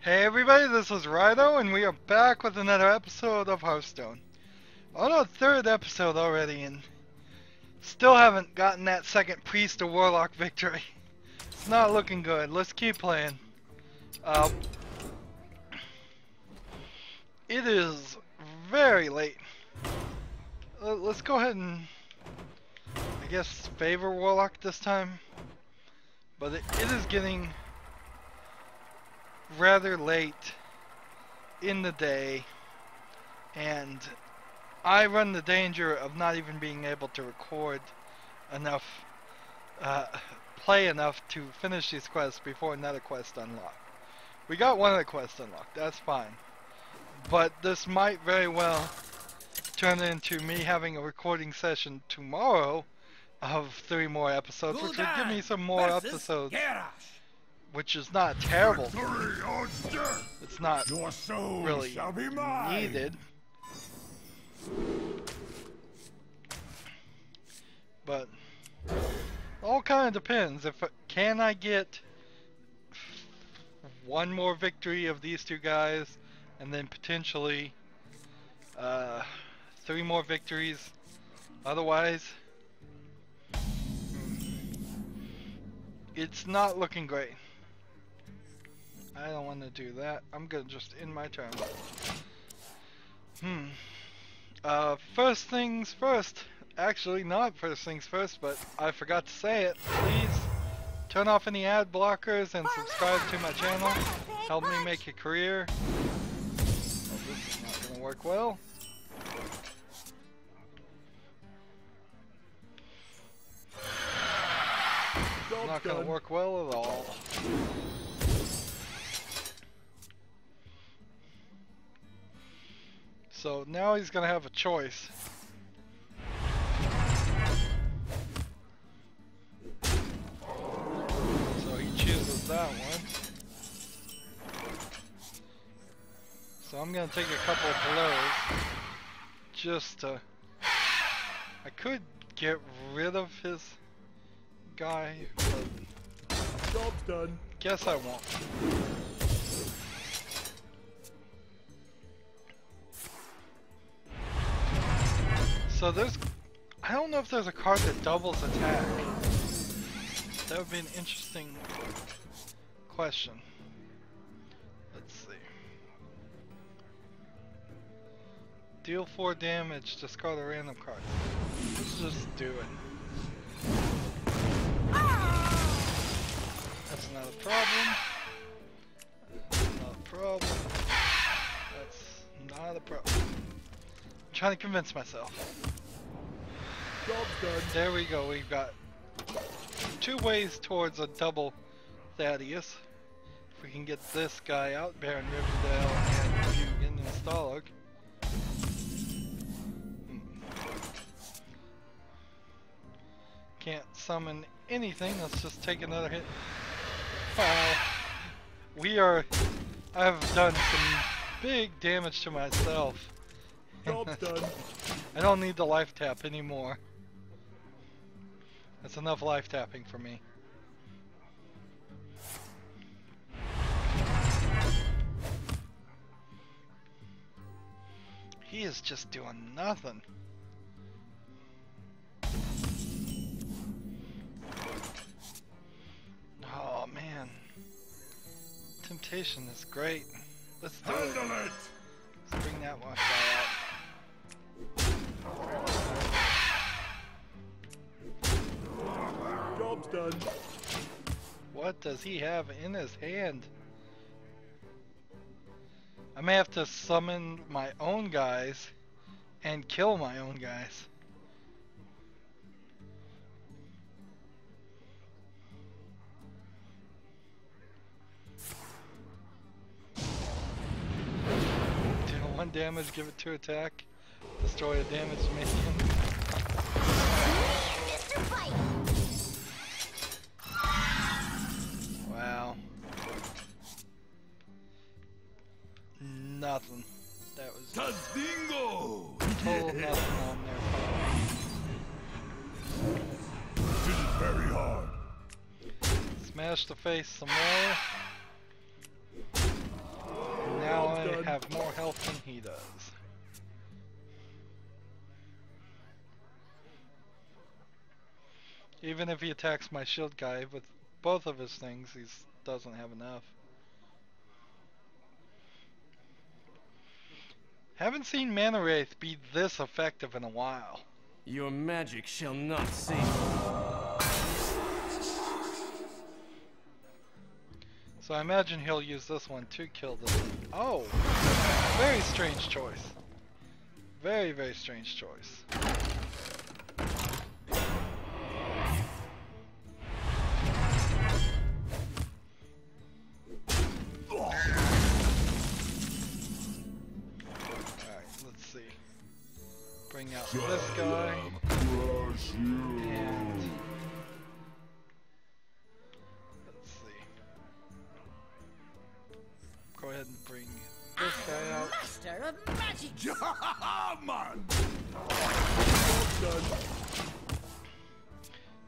Hey everybody, this is Rydo, and we are back with another episode of Hearthstone. On our third episode already, and still haven't gotten that second Priest or Warlock victory. It's not looking good. Let's keep playing. It is very late. Let's go ahead and, I guess, favor Warlock this time. But it is getting rather late in the day, and I run the danger of not even being able to record enough, play enough to finish these quests before another quest unlocked. We got one of the quests unlocked, that's fine. But this might very well turn into me having a recording session tomorrow of 3 more episodes, which would give me some more episodes. Which is not terrible. It's not really needed. But all kind of depends. Can I get 1 more victory of these 2 guys, and then potentially 3 more victories. Otherwise, it's not looking great. I don't want to do that. I'm gonna just end my turn. First things first. Actually, not first things first, but I forgot to say it. Please turn off any ad blockers and subscribe to my channel. Help me make a career. Oh, this is not gonna work well. Not gonna work well at all. So now he's gonna have a choice. So he chooses that one. So I'm gonna take a couple of blows just to... I could get rid of his guy, but job's done. Guess I won't. So I don't know if there's a card that doubles attack. That would be an interesting question. Let's see. Deal 4 damage, discard a random card. Let's just do it. That's not a problem. That's not a problem. That's not a problem. I'm trying to convince myself. Job's done. There we go. We've got 2 ways towards a double Thaddeus. If we can get this guy out, Baron Rivendell and Bugin and Stalog. Can't summon anything. Let's just take another hit. I've done some big damage to myself. Job's done. I don't need the life tap anymore. That's enough life tapping for me. He is just doing nothing. Oh man. Temptation is great. Let's do it. Let's bring that one guy out. Job's done. What does he have in his hand? I may have to summon my own guys and kill my own guys. Deal 1 damage, give it 2 attack, destroy a damaged minion. Wow. Nothing. That was total nothing on their part. This is very hard. Smash the face some more. have more health than he does. Even if he attacks my shield guy with both of his things, he doesn't have enough. Haven't seen Mana Wraith be this effective in a while. Your magic shall not save. So I imagine he'll use this one to kill this one. Oh! Very strange choice. Very, very strange choice. Alright, let's see. Bring out this guy. And let's see. Go ahead and bring this guy out. Master of magic. Man!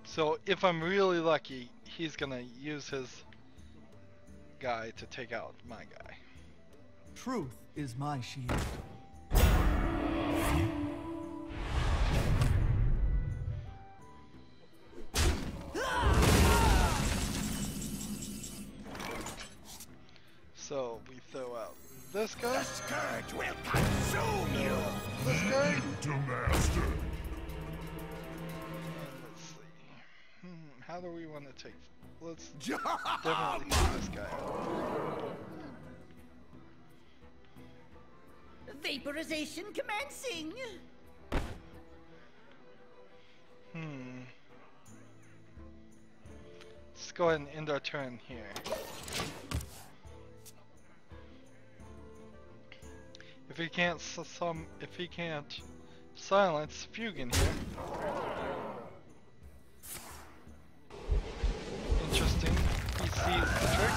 So if I'm really lucky, he's gonna use his guy to take out my guy. Truth is my shield. So we throw out this guy. The scourge will consume you! This guy. To master! And let's see. How do we want to take? Let's definitely take this guy out. Vaporization commencing. Let's go ahead and end our turn here. If he can't silence Fugan here. Interesting. He sees the trick.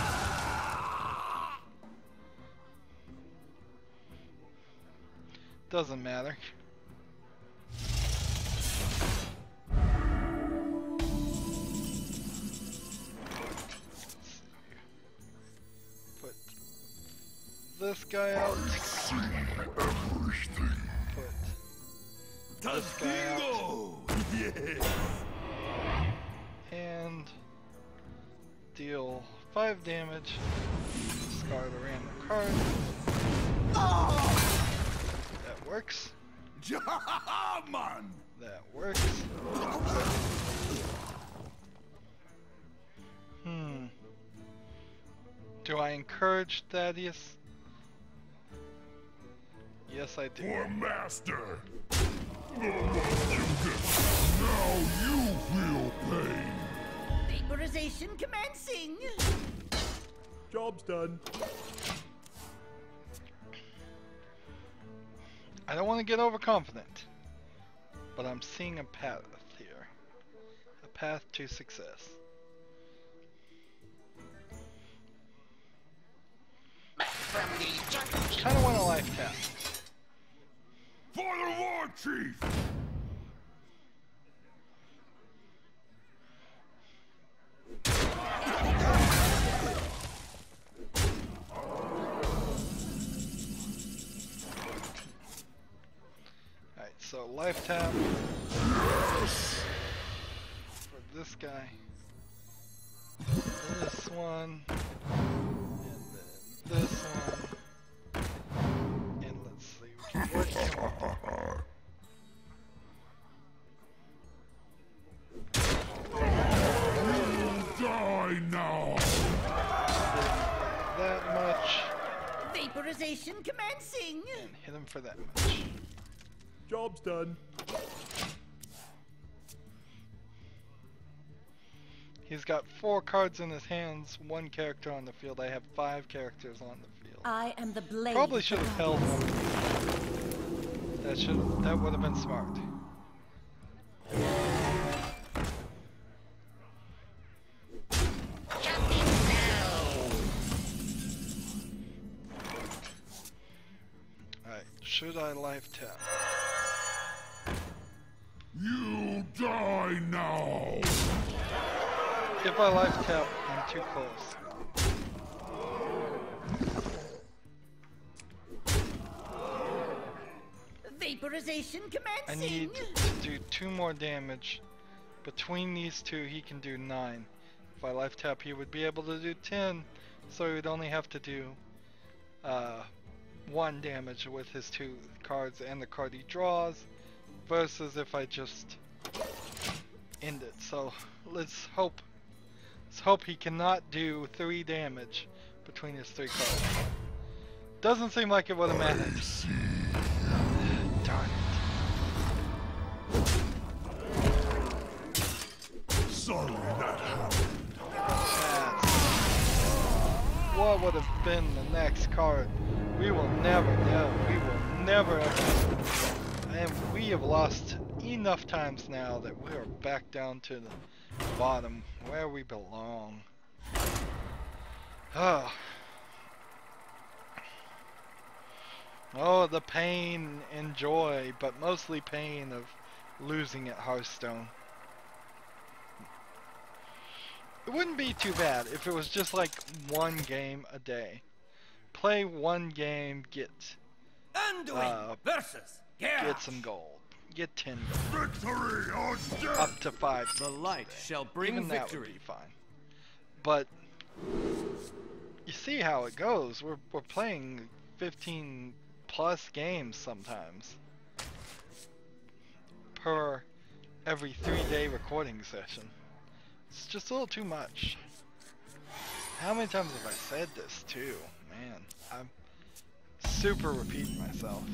Doesn't matter. Put this guy out. Put this guy out. Yes! And deal 5 damage. Discard a random card. That works. Man! That works. Do I encourage Thaddeus? Yes, I do. For master! The more you get, now you feel pain! Vaporization commencing. Job's done. I don't want to get overconfident, but I'm seeing a path here. A path to success. Kind of want a life tap. For the war chief! Alright, so life tap for this guy. This one. And then this one. And let's see, we can work him up. Die now! That much. Vaporization commencing. And hit him for that much. Job's done. He's got 4 cards in his hands, 1 character on the field. I have 5 characters on the field. I am the blade. Probably should have held one. That would have been smart. Alright, should I life tap? You die now! If I life tap, I'm too close. Vaporization I commencing. need to do 2 more damage. Between these two, he can do 9. If I life tap, he would be able to do 10, so he would only have to do 1 damage with his 2 cards and the card he draws, versus if I just end it. So let's hope he cannot do 3 damage between his 3 cards. Doesn't seem like it would have mattered. Darn it. Sorry that happened. What would have been the next card? We will never know. We will never ever. And we have lost enough times now that we are back down to the bottom where we belong. Oh, the pain and joy, but mostly pain of losing at Hearthstone. It wouldn't be too bad if it was just like 1 game a day. Play 1 game, get versus get some gold. Get 10 gold. Victory or death! Up to 5. The light shall bring Even that would victory. be fine. But you see how it goes. We're playing 15 plus games sometimes per every 3-day recording session. It's just a little too much. How many times have I said this too? Man, I'm super repeating myself.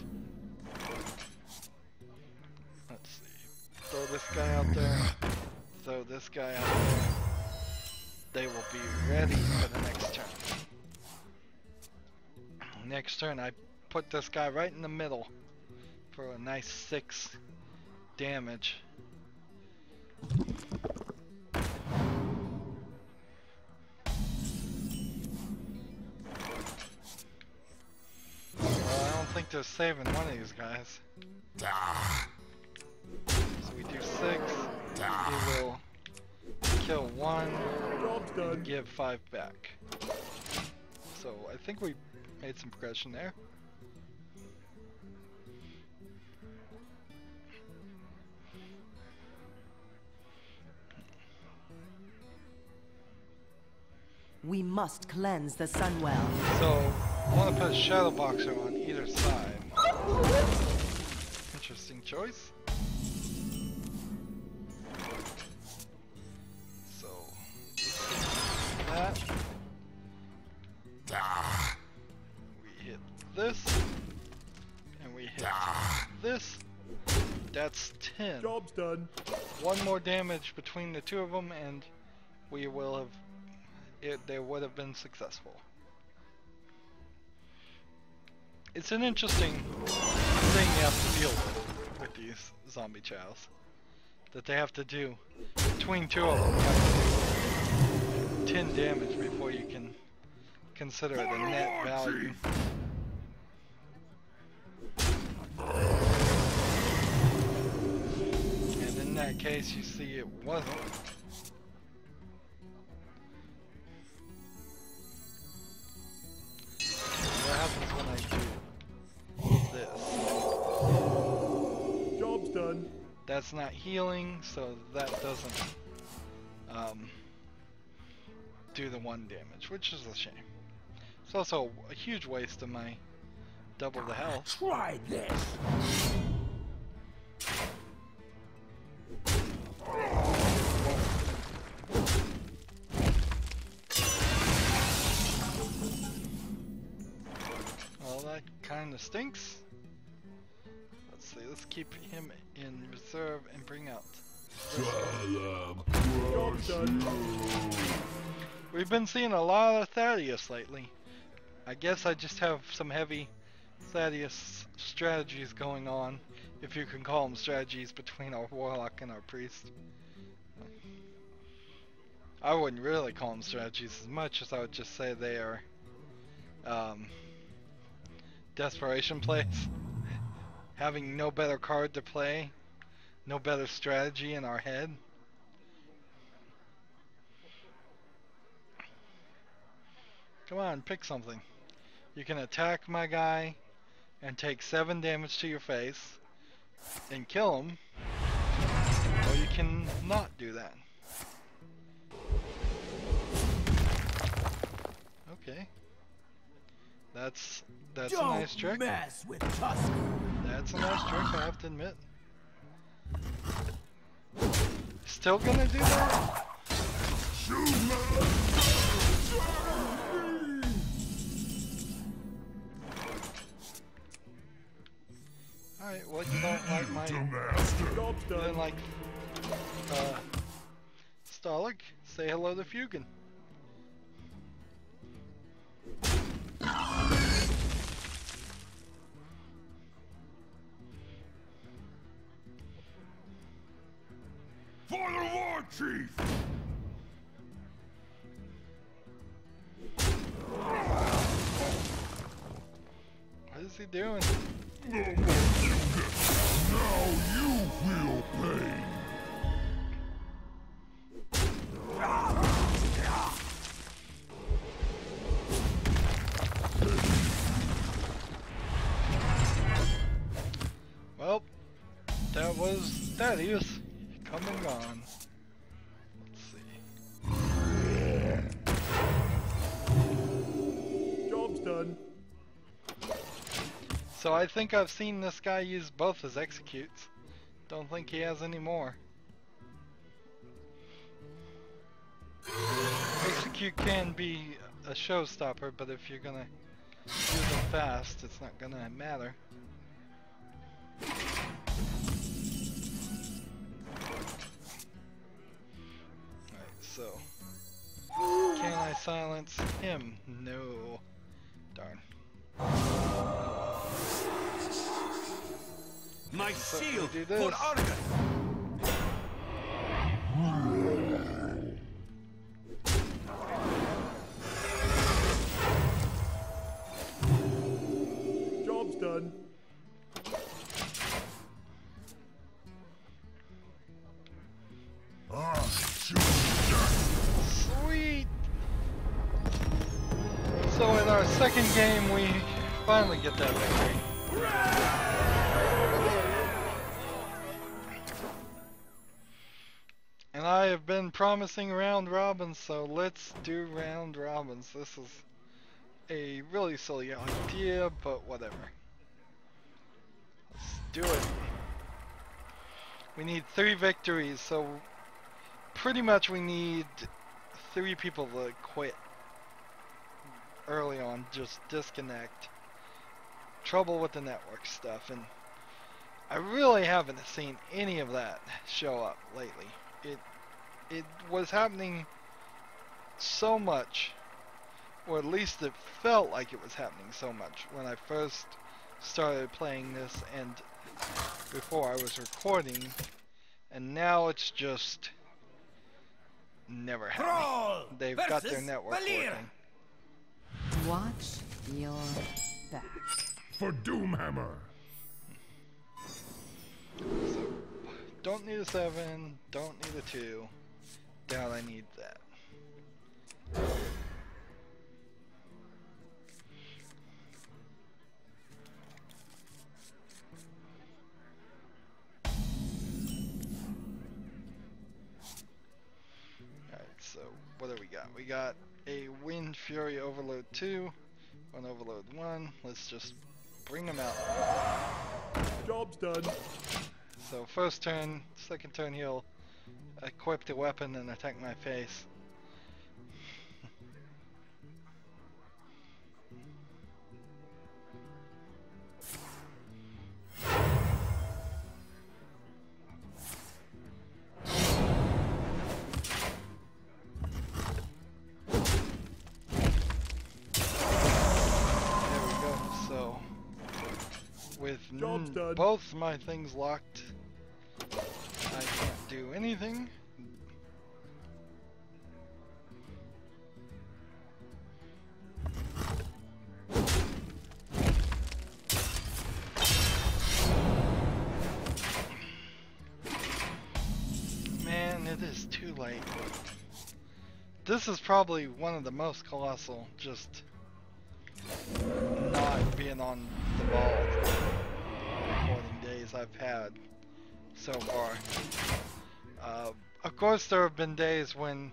Let's see. Throw this guy out there. Throw this guy out there. They will be ready for the next turn. Next turn, I put this guy right in the middle for a nice 6 damage. Well, I don't think they're saving one of these guys. So we do 6. We will kill 1 and give 5 back. So I think we made some progression there. We must cleanse the Sunwell. So I want to put a shadow boxer on either side. Interesting choice. So that. We hit this, and we hit this. That's 10. Job's done. 1 more damage between the 2 of them, and we will have. They would have been successful. It's an interesting thing you have to deal with these zombie chows. That they have to do. Between 2 of them, you have to do 10 damage before you can consider it a net value. And in that case, you see it wasn't. What happens when I do this? Job's done. That's not healing, so that doesn't do the 1 damage, which is a shame. It's also a huge waste of my double the health. Try this! Well, that kind of stinks. Let's see, let's keep him in reserve and bring out. Job's done. We've been seeing a lot of Thaddeus lately. I guess I just have some heavy Thaddeus strategies going on, if you can call them strategies, between our Warlock and our Priest. I wouldn't really call them strategies as much as I would just say they are desperation plays. Having no better card to play, no better strategy in our head. Come on, pick something. You can attack my guy and take 7 damage to your face, and kill him, or you can not do that. Okay. That's a nice trick. Mess with Tusk. That's a nice trick, I have to admit. Still gonna do that? Alright, well you don't like my... You don't like... Starlick? Say hello to Fugan. For the war chief! What is he doing? The more you get, now you feel pain! Well, that was Thaddeus. Come and gone. Let's see. Job's done. So I think I've seen this guy use both his executes. Don't think he has any more. Execute can be a showstopper, but if you're gonna use them fast, it's not gonna matter. Alright, so can I silence him? No. Darn. My So shield we do for this. Arga. Job's done. Sweet! So in our second game we finally get that victory. And I have been promising round robins, so let's do round robins. This is a really silly idea, but whatever. Let's do it. We need 3 victories, so pretty much we need 3 people to quit early on, just disconnect. Trouble with the network stuff, and I really haven't seen any of that show up lately. It was happening so much, or at least it felt like it was happening so much when I first started playing this and before I was recording, and now it's just never happening. They've got their network working. Watch your back. For Doomhammer! So, don't need a 7, don't need a 2. Doubt I need that. Alright, so what do we got? We got a Wind Fury Overload 2, one Overload 1. Let's just bring them out. Job's done. So first turn, second turn he'll equip the weapon and attack my face. There we go. So with Job's done. both my things locked, I can't do anything. Man, it is too late. This is probably one of the most colossal, just not being on the ball recording days I've had so far. Of course, there have been days when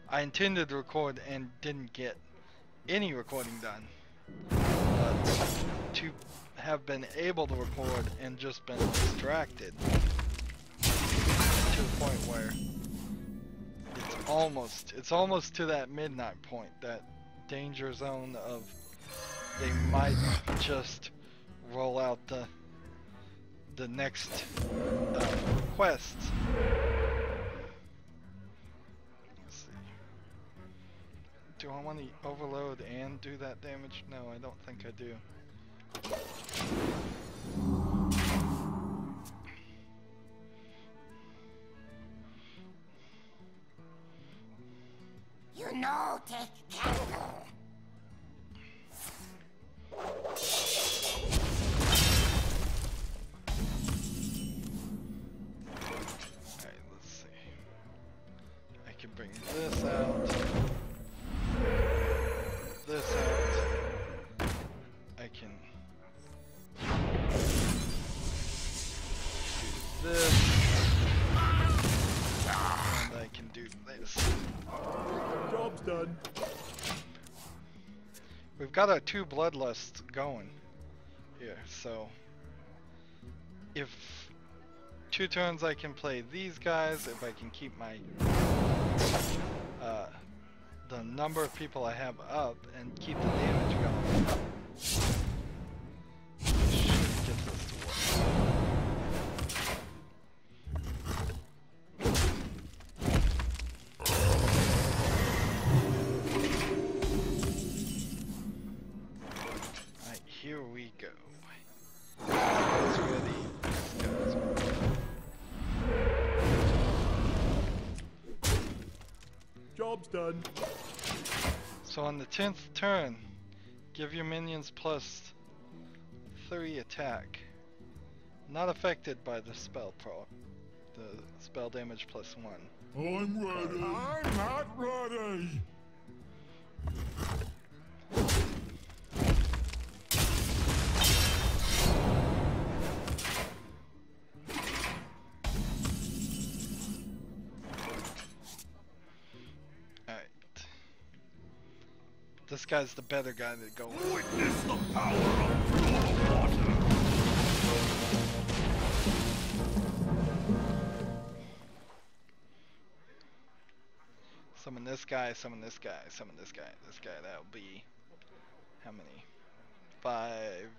I intended to record and didn't get any recording done. But to have been able to record and just been distracted to the point where it's almost to that midnight point, that danger zone of they might just roll out the next quests. Let's see. Do I want to overload and do that damage? No, I don't think I do. You know, take candle. Alright, let's see. I can bring this out. This out. I can do this. And I can do this. Job's done. We've got our 2 bloodlusts going here, so if 2 turns I can play these guys, if I can keep my the number of people I have up and keep the damage going, should get this to work. Alright, here we go. This guy's ready. This guy's ready. Job's done. So on the 10th turn, give your minions +3 attack. Not affected by the spell the spell damage +1. I'm ready. I'm not ready. This guy's the better guy to go with. Witness the power of pure water. Summon this guy, summon this guy, summon this guy, this guy. That'll be how many? 5,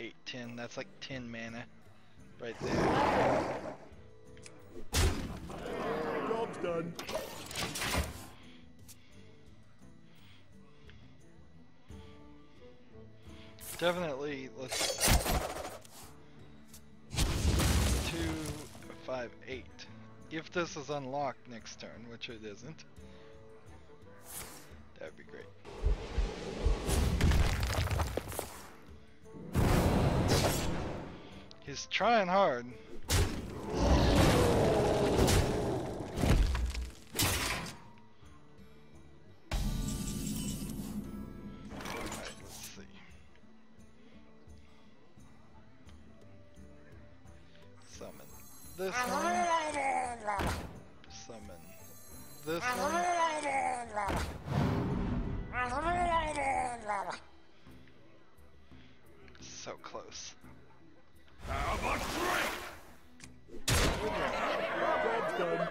8, 10. That's like 10 mana right there. Job's done. Definitely, let's 2, 5, 8. If this is unlocked next turn, which it isn't, that'd be great. He's trying hard. This one. Summon this one. So close. Have a drink. Job's done.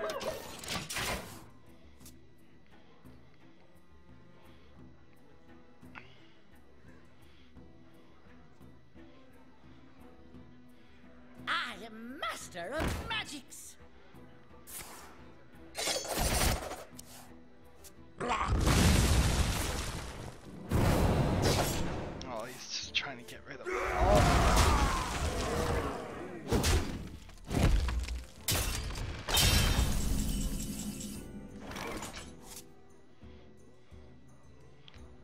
I am master of magics. Oh, he's just trying to get rid of it.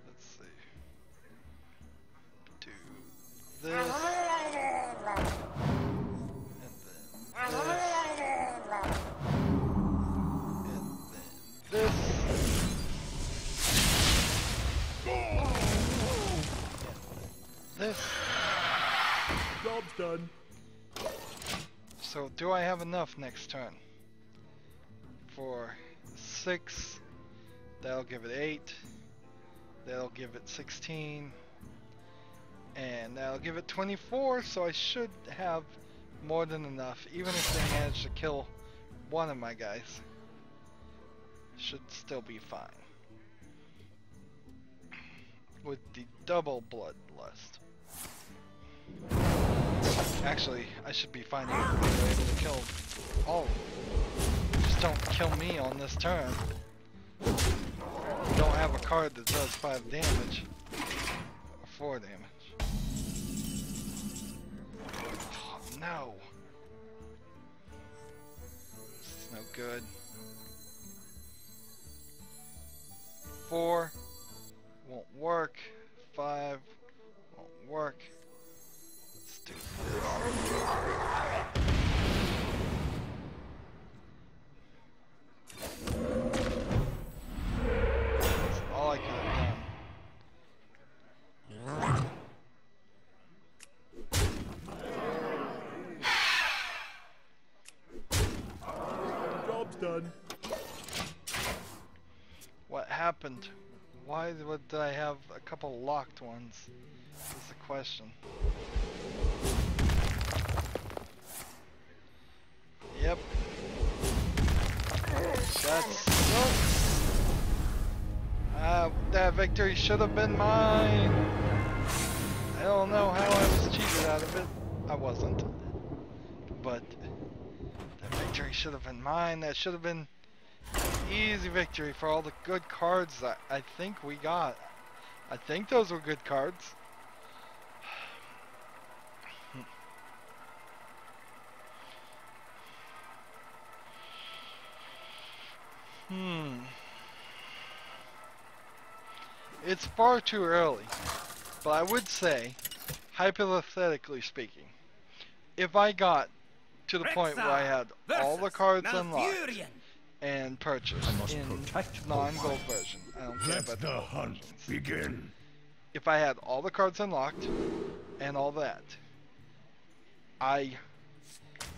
Let's see. Do this. Job's done. So do I have enough next turn? For 6, that'll give it 8, that'll give it 16, and that'll give it 24, so I should have more than enough, even if they manage to kill one of my guys. Should still be fine. With the double bloodlust. Actually, I should be finding a way to kill all of them. Just don't kill me on this turn. You don't have a card that does 5 damage. Or 4 damage. Oh, no. This is no good. 4 won't work. 5 won't work. Let's do this. That's all I could have done. Job's done. What happened? Why would I have a couple locked ones? Is the question. Yep. That sucks. That victory should have been mine. I don't know how I was cheated out of it. I wasn't. But that victory should have been mine. That should have been easy victory for all the good cards that I think we got. I think those were good cards. It's far too early, but I would say, hypothetically speaking, if I got to the point where I had all the cards unlocked and purchased in non-gold version, I don't care about the gold versions. Begin. If I had all the cards unlocked and all that, I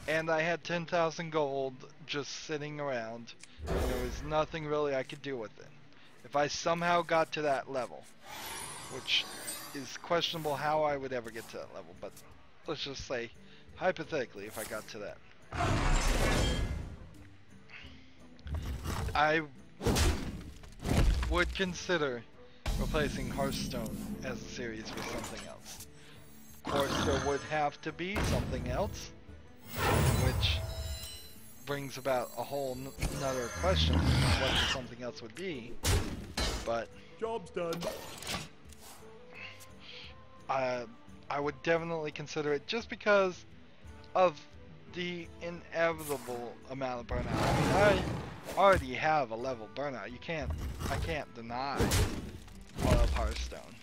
had 10,000 gold just sitting around, and there was nothing really I could do with it. If I somehow got to that level, which is questionable how I would ever get to that level, but let's just say, hypothetically, if I got to that, I would consider replacing Hearthstone as a series with something else. Of course, there would have to be something else, which brings about a whole another question of what the something else would be, but Job's done. I would definitely consider it just because of the inevitable amount of burnout. I mean, I already have a level burnout. I can't deny of Hearthstone.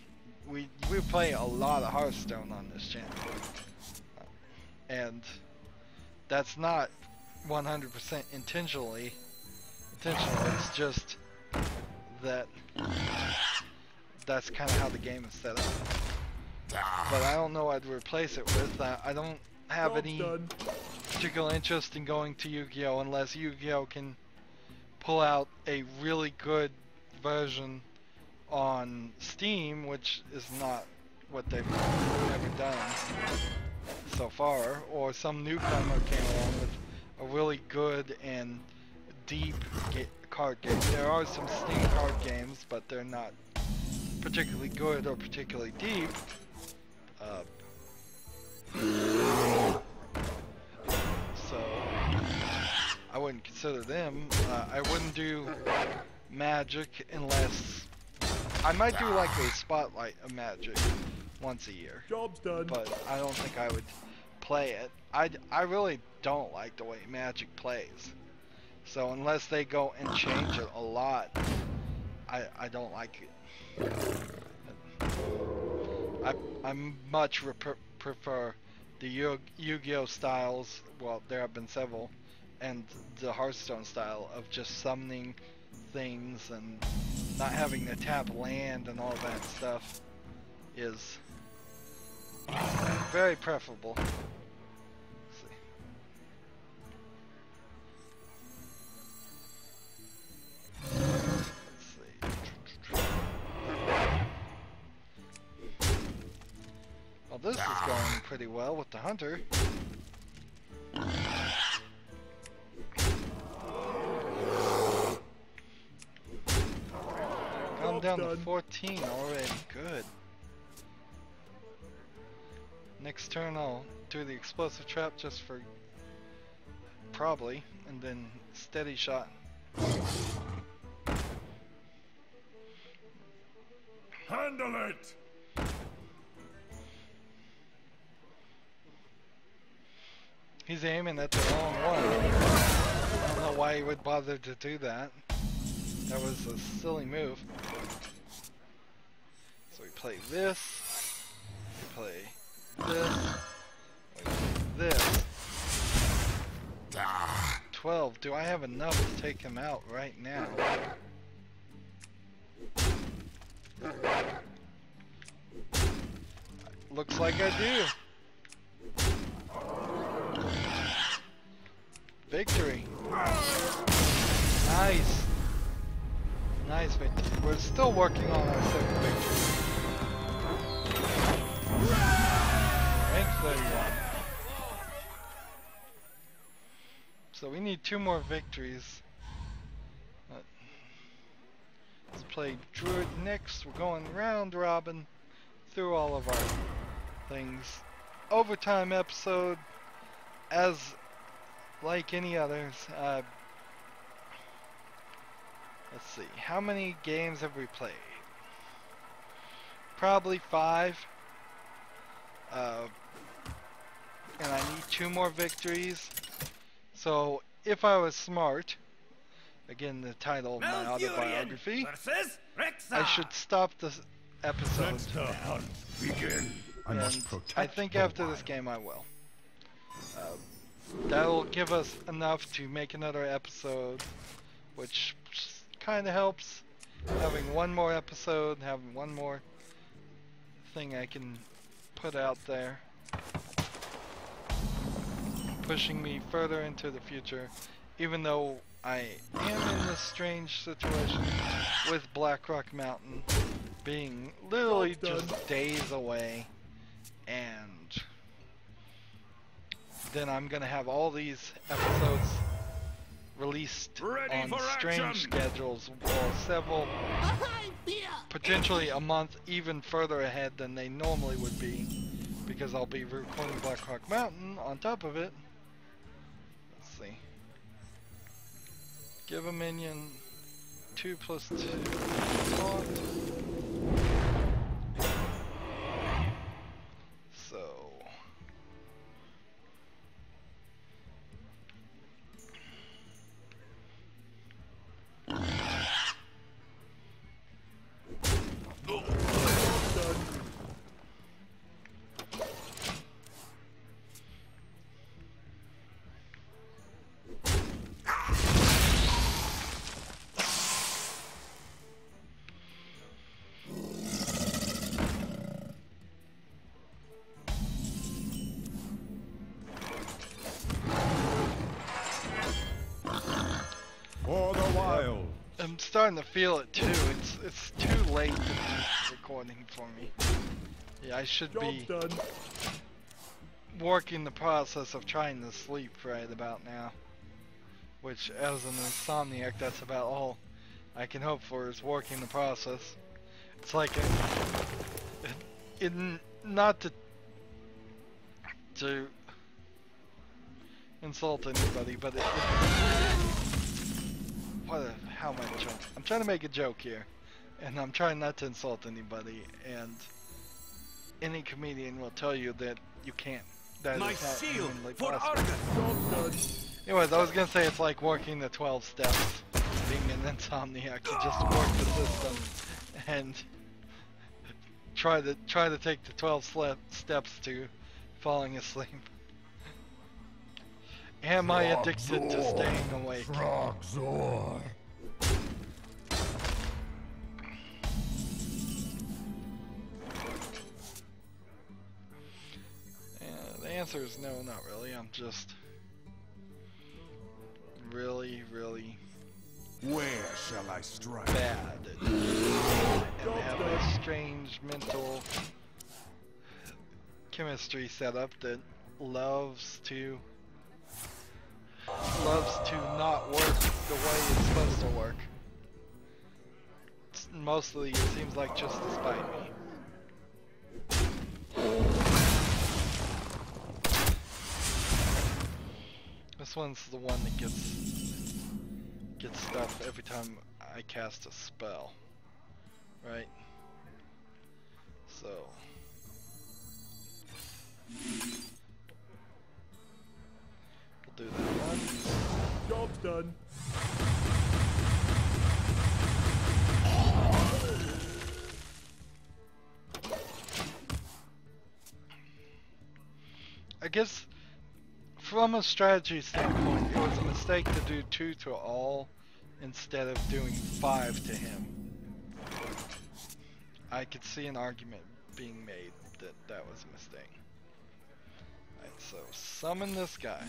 We play a lot of Hearthstone on this channel, and that's not 100% intentionally. It's just that that's kind of how the game is set up. But I don't know what I'd replace it with. I don't have Job's any done. particular interest in going to Yu-Gi-Oh! Unless Yu-Gi-Oh! Can pull out a really good version on Steam, which is not what they've ever done so far, or some newcomer came along with a really good and deep card game. There are some Steam card games, but they're not particularly good or particularly deep. So I wouldn't consider them. I wouldn't do Magic unless I might do like a spotlight of Magic once a year. Job's done. But I don't think I would play it. I really don't like the way Magic plays. So unless they go and change it a lot, I don't like it. I much prefer the Yu-Gi-Oh! Styles, well, there have been several, and the Hearthstone style of just summoning things and not having to tap land and all that stuff is very preferable. Let's see. Well, this is going pretty well with the hunter. I'm down to 14 already. Good. Next turn I'll do the explosive trap just for probably, and then steady shot. Handle it! He's aiming at the wrong one. I don't know why he would bother to do that. That was a silly move. So we play this. We play this. We play this. 12. Do I have enough to take him out right now? Looks like I do. Victory. Nice. Nice victory. We're still working on our second victory. Rank 31. So we need 2 more victories. Let's play Druid next. We're going round robin through all of our things. Overtime episode, as like any others. Let's see, how many games have we played? Probably 5. And I need 2 more victories. So if I was smart, again the title of my autobiography, I should stop this episode Let the now. hunt begin. I must protect I think the after wild. this game I will. That'll give us enough to make another episode, which kind of helps. Having one more episode, having one more thing I can put out there. Pushing me further into the future, even though I am in this strange situation with Blackrock Mountain being literally just days away, and then I'm gonna have all these episodes released on strange schedules, or several, potentially a month even further ahead than they normally would be, because I'll be recording Blackrock Mountain on top of it. Let's see. Give a minion 2 + 2 taunt. So For the wild. I'm starting to feel it too. It's too late to be recording for me. Yeah, I should be working the process of trying to sleep right about now. Which, as an insomniac, that's about all I can hope for, is working the process. It's like not to insult anybody, but how am I joking? I'm trying to make a joke here, and I'm trying not to insult anybody, and any comedian will tell you that you can't. That My is not shield humanly for possible. Argus. Anyways, I was gonna say it's like working the 12 steps, being an insomniac. You just work the system and try to take the 12 steps to falling asleep. Am I addicted to staying awake? Frogzor. The answer is no, not really. I'm just really Where shall I strike? bad and have a strange mental chemistry setup that loves to not work the way it's supposed to work. Mostly it seems like just to spite me. This one's the one that gets stuff every time I cast a spell. Right? So we'll do that one. Job's done. I guess from a strategy standpoint, it was a mistake to do 2 to all instead of doing 5 to him. I could see an argument being made that that was a mistake. Alright, so summon this guy.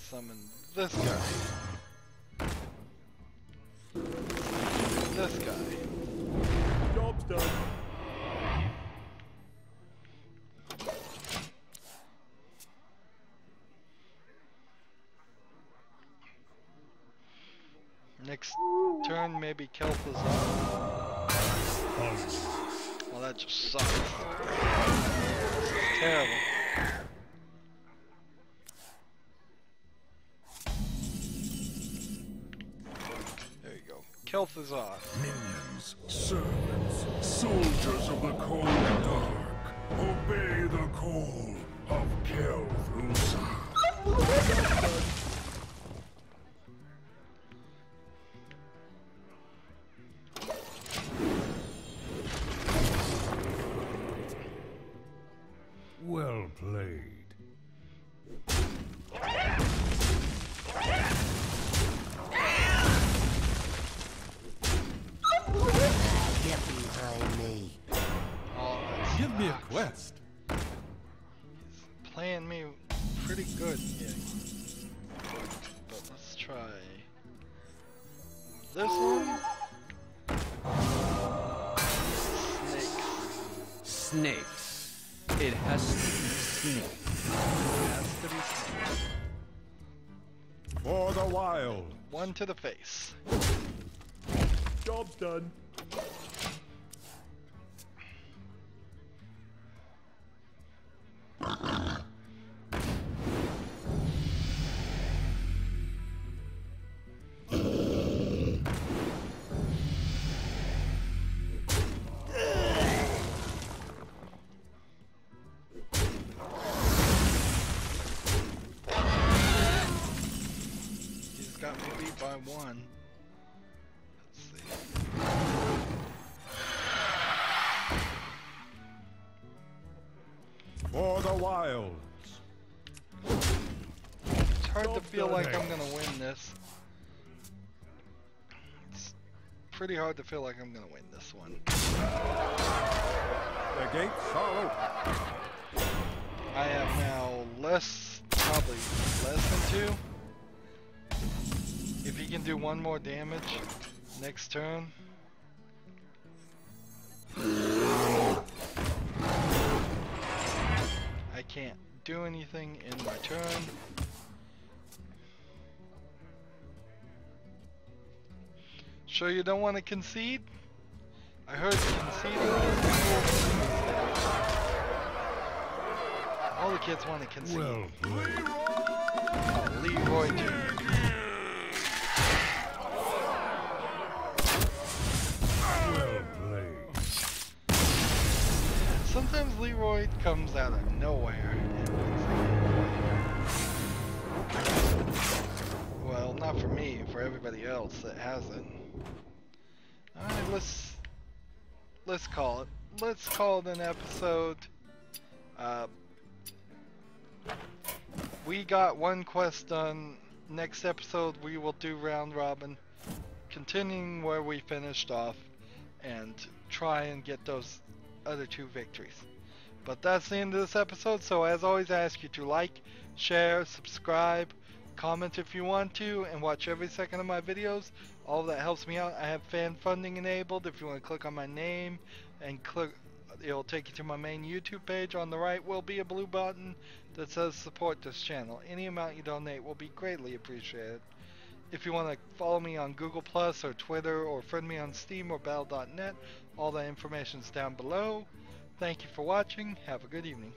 Summon this guy. Summon this guy. Job's done. Next turn, maybe Kelp is on. Well, that just sucks. This is terrible. There you go. Kelp is on. Minions, servants, soldiers of the cold and dark, obey the call of Kel'Thuzad. Well played. Get behind me. Oh, that Give me a sucks. quest. He's playing me pretty good here. But let's try this one. Snakes. It has to be snakes. Has to be snake. For the wild. One to the face. Job's done. He's got me beat by 1. Let's see. For the wild. It's hard to feel like I'm gonna win this. It's pretty hard to feel like I'm gonna win this one. The gates are open. I have now probably less than 2. If he can do 1 more damage next turn. I can't do anything in my turn. Sure you don't want to concede? I heard conceding is the cool thing these days. All the kids want to concede. Well played. Oh, Leroy Jr. Well played. Sometimes Leroy comes out of nowhere and wins the game. Well, not for me, for everybody else that hasn't. Alright, let's call it. Let's call it an episode. We got 1 quest done. Next episode we will do round robin, continuing where we finished off, and try and get those other 2 victories. But that's the end of this episode, so as always I ask you to like, share, subscribe, comment if you want to, and watch every second of my videos. All of that helps me out. I have fan funding enabled if you want to click on my name and click. It'll take you to my main YouTube page. On the right will be a blue button that says support this channel. Any amount you donate will be greatly appreciated. If you want to follow me on Google Plus or Twitter or friend me on Steam or Battle.net, all that information is down below. Thank you for watching. Have a good evening.